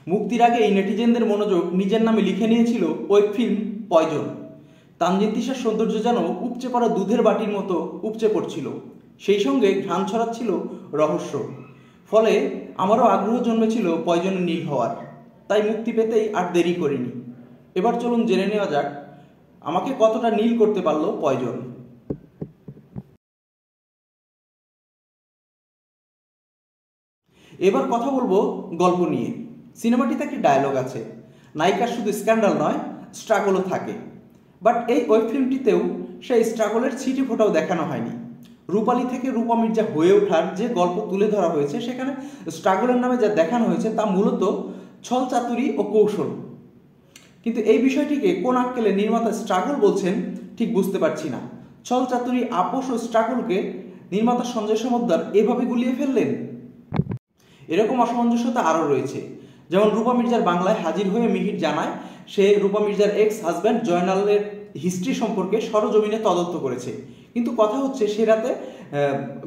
মুক্তির আগে এই নেটিজেনদের মনোযোগ নিজের নামে লিখে নিয়েছিল ওয়েব ফিল্ম পয়জন। তানজিন তিশার সৌন্দর্য যেন উপচে পড়া দুধের বাটির মতো উপচে পড়ছিল, সেই সঙ্গে ঘ্রাণ ছড়াচ্ছিল রহস্য। ফলে আমারও আগ্রহ জন্মেছিল পয়জনে নীল হওয়ার। তাই মুক্তি পেতেই আর দেরি করিনি। এবার চলুন জেনে নেওয়া যাক আমাকে কতটা নীল করতে পারলো পয়জন। এবার কথা বলবো গল্প নিয়ে। সিনেমাটিতে একটি ডায়লগ আছে, নায়িকার শুধু স্ক্যান্ডাল নয়, স্ট্রাগলও থাকে। বাট এই ওয়েব ফিল্মটিতেও সেই স্ট্রাগলের ছিটে ফোটাও দেখানো হয়নি। রূপালী থেকে রূপা মির্জা হয়ে ওঠার যে গল্প তুলে ধরা হয়েছে, সেখানে স্ট্রাগলের নামে যা দেখানো হয়েছে তা মূলত ছল চাতুরি ও কৌশল। কিন্তু এই বিষয়টিকে কোন আক্কেলে নির্মাতা স্ট্রাগল বলছেন ঠিক বুঝতে পারছি না। ছল চাতুরি, আপোষ ও স্ট্রাগলকে নির্মাতা সঞ্জয় সমদ্দার এভাবে গুলিয়ে ফেললেন। এরকম অসামঞ্জস্যতা আরও রয়েছে। যেমন রূপা মির্জার বাংলায় হাজির হয়ে মিহির জানায় সে রূপা মির্জার এক্স হাজব্যান্ড জয়নালের হিস্ট্রি সম্পর্কে সরজমিনে তদন্ত করেছে। কিন্তু কথা হচ্ছে সে রাতে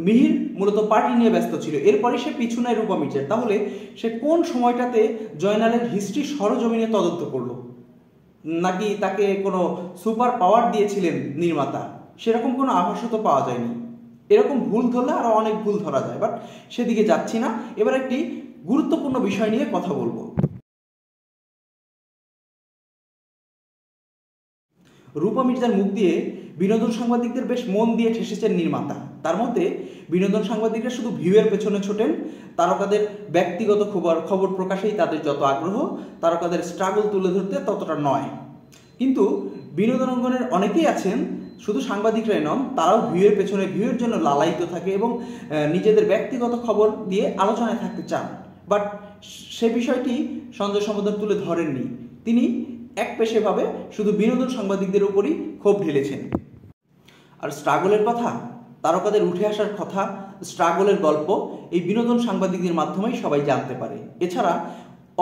মিহির মূলত পার্টি নিয়ে ব্যস্ত ছিল, এরপরে সে পিছু নেয় রূপা মির্জার। তাহলে সে কোন সময়টাতে জয়নালের হিস্ট্রি সরজমিনে তদন্ত করলো? নাকি তাকে কোনো সুপার পাওয়ার দিয়েছিলেন নির্মাতা? সেরকম কোনো আভাসও তো পাওয়া যায়নি। এরকম ভুল ধরলে আরও অনেক ভুল ধরা যায়, বাট সেদিকে যাচ্ছি না। এবার একটি গুরুত্বপূর্ণ বিষয় নিয়ে কথা বলবো। রূপা মির্জার মুখ দিয়ে বিনোদন সাংবাদিকদের বেশ মন দিয়ে ঠেসেছেন নির্মাতা। তার মধ্যে বিনোদন সাংবাদিকরা শুধু ভিউয়ের পেছনে ছোটেন, তারকাদের ব্যক্তিগত খবর প্রকাশেই তাদের যত আগ্রহ, তারকাদের স্ট্রাগল তুলে ধরতে ততটা নয়। কিন্তু বিনোদন অঙ্গনের অনেকেই আছেন, শুধু সাংবাদিকরাই নন, তারাও ভিউয়ের পেছনে, ভিউয়ের জন্য লালায়িত থাকে এবং নিজেদের ব্যক্তিগত খবর দিয়ে আলোচনায় থাকতে চান। বাট সে বিষয়টি সঞ্জয় সমদ্দার তুলে ধরেননি। তিনি একপেশেভাবে শুধু বিনোদন সাংবাদিকদের উপরই ক্ষোভ ঢেলেছেন। আর স্ট্রাগলের কথা, তারকাদের উঠে আসার কথা, স্ট্রাগলের গল্প এই বিনোদন সাংবাদিকদের মাধ্যমেই সবাই জানতে পারে। এছাড়া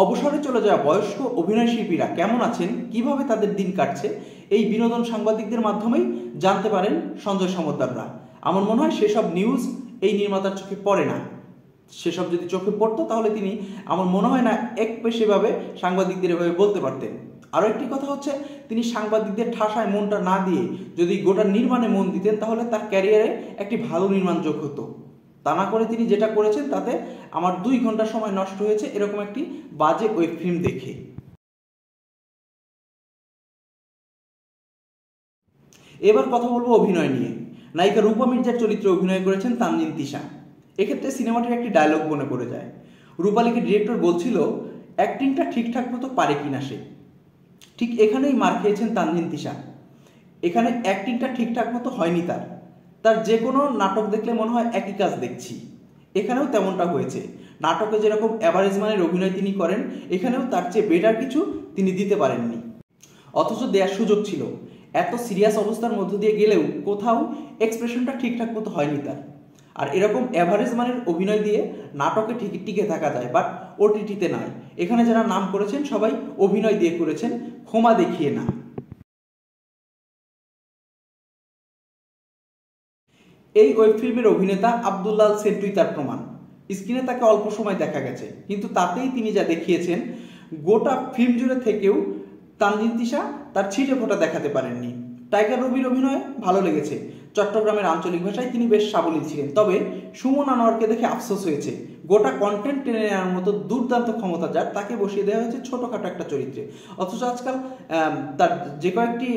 অবসরে চলে যাওয়া বয়স্ক অভিনয় শিল্পীরা কেমন আছেন, কিভাবে তাদের দিন কাটছে, এই বিনোদন সাংবাদিকদের মাধ্যমেই জানতে পারেন সঞ্জয় সমদ্দাররা। আমার মনে হয় সেসব নিউজ এই নির্মাতার চোখে পড়ে না। সেসব যদি চোখে পড়তো তাহলে তিনি, আমার মনে হয় না, একপেশেভাবে সাংবাদিকদের এভাবে বলতে পারতেন। আরও একটি কথা হচ্ছে, তিনি সাংবাদিকদের ঠাসায় মনটা না দিয়ে যদি গোটা নির্মাণে মন দিতেন তাহলে তার ক্যারিয়ারে একটি ভালো নির্মাণ যোগ হতো। তা না করে তিনি যেটা করেছেন তাতে আমার 2 ঘন্টা সময় নষ্ট হয়েছে এরকম একটি বাজে ওয়েব ফিল্ম দেখে। এবার কথা বলবো অভিনয় নিয়ে। নায়িকা রূপা মির্জার চরিত্রে অভিনয় করেছেন তানজিন তিশা। এক্ষেত্রে সিনেমাটির একটি ডায়লগ মনে পড়ে যায়। রূপালীকে ডিরেক্টর বলছিল অ্যাক্টিংটা ঠিকঠাক মতো পারে কিনা সে। ঠিক এখানেই মার খেয়েছেন তানজিন তিশা। এখানে অ্যাক্টিংটা ঠিকঠাক মতো হয়নি তার যে কোনো নাটক দেখলে মনে হয় একই কাজ দেখছি। এখানেও তেমনটা হয়েছে। নাটকে যেরকম অ্যাভারেজ মানের অভিনয় তিনি করেন, এখানেও তার চেয়ে বেটার কিছু তিনি দিতে পারেননি। অথচ দেওয়ার সুযোগ ছিল। এত সিরিয়াস অবস্থার মধ্য দিয়ে গেলেও কোথাও এক্সপ্রেশনটা ঠিকঠাক মতো হয়নি তার। আর এরকম অ্যাভারেজ মানের অভিনয় দিয়ে নাটকে ঠিকই টিকে থাকা যায়, বাট ওটিটিতে নয়। এখানে যারা নাম করেছেন সবাই অভিনয় দিয়ে করেছেন, ক্ষমা দেখিয়ে না। এই ওয়েব ফিল্মের অভিনেতা আব্দুল্লাল সেন্টুই তার প্রমাণ। স্ক্রিনে তাকে অল্প সময় দেখা গেছে, কিন্তু তাতেই তিনি যা দেখিয়েছেন, গোটা ফিল্ম জুড়ে থেকেও তানজিন তিশা তার ছিটে ফোটা দেখাতে পারেননি। টাইগার রবির অভিনয় ভালো লেগেছে, চট্টগ্রামের আঞ্চলিক ভাষায় তিনি বেশ সাবলীল ছিলেন। তবে সুমন আনোয়ারকে দেখে আফসোস হয়েছে। গোটা কন্টেন্ট টেনে নেওয়ার মতো দুর্দান্ত ক্ষমতা যার, তাকে বসিয়ে দেওয়া হয়েছে ছোটোখাটো একটা চরিত্রে। অথচ আজকাল তার যে কয়েকটি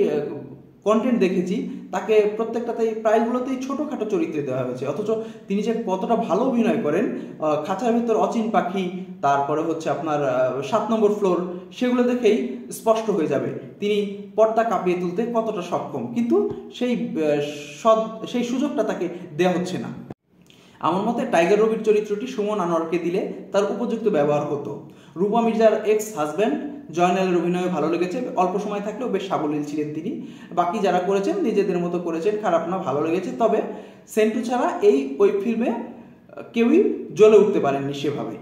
কন্টেন্ট দেখেছি তাকে প্রত্যেকটাতেই প্রায়গুলোতেই ছোটোখাটো চরিত্রে দেওয়া হয়েছে। অথচ তিনি যে কতটা ভালো অভিনয় করেন, খাঁচার ভেতর অচিন পাখি, তারপরে হচ্ছে আপনার 7 নম্বর ফ্লোর, সেগুলো দেখেই স্পষ্ট হয়ে যাবে তিনি পর্দা কাঁপিয়ে তুলতে কতটা সক্ষম। কিন্তু সেই সুযোগটা তাকে দেওয়া হচ্ছে না। আমার মতে টাইগার রবির চরিত্রটি সুমন আনোয়ারকে দিলে তার উপযুক্ত ব্যবহার হতো। রূপা মির্জার এক্স হাজব্যান্ড জয়নালের অভিনয় ভালো লেগেছে, অল্প সময় থাকলেও বেশ সাবলীল ছিলেন তিনি। বাকি যারা করেছেন নিজেদের মতো করেছেন, খারাপ না, ভালো লেগেছে। তবে সেন্টু ছাড়া এই ওয়েব ফিল্মে কেউই জ্বলে উঠতে পারেননি সেভাবে।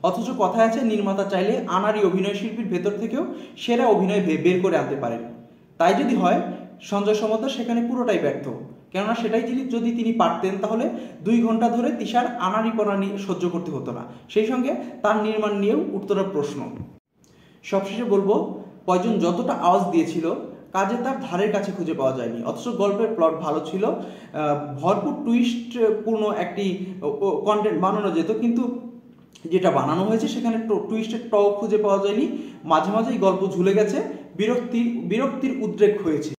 অথচ কথায় আছে, নির্মাতা চাইলে আনাড়ি অভিনয় শিল্পীর ভেতর থেকেও সেরা অভিনয় বের করে আনতে পারেন। তাই যদি হয়, সঞ্জয় সমদ্দার সেখানে পুরোটাই ব্যর্থ। কেননা সেটাই যদি তিনি পারতেন তাহলে 2 ঘন্টা ধরে তিশার আনাড়িপনা সহ্য করতে হতো না, সেই সঙ্গে তার নির্মাণ নিয়েও উঠতো না প্রশ্ন। সবশেষে বলবো, পয়জন যতটা আওয়াজ দিয়েছিল কাজে তার ধারের কাছে খুঁজে পাওয়া যায়নি, অথচ গল্পের প্লট ভালো ছিল, ভরপুর টুইস্ট পূর্ণ একটি কন্টেন্ট বানানো যেত, কিন্তু যেটা বানানো হয়েছে সেখানে টুইস্টের টও খুঁজে পাওয়া যায়নি। মাঝে মাঝেই গল্প ঝুলে গেছে, বিরক্তির উদ্রেক হয়েছে।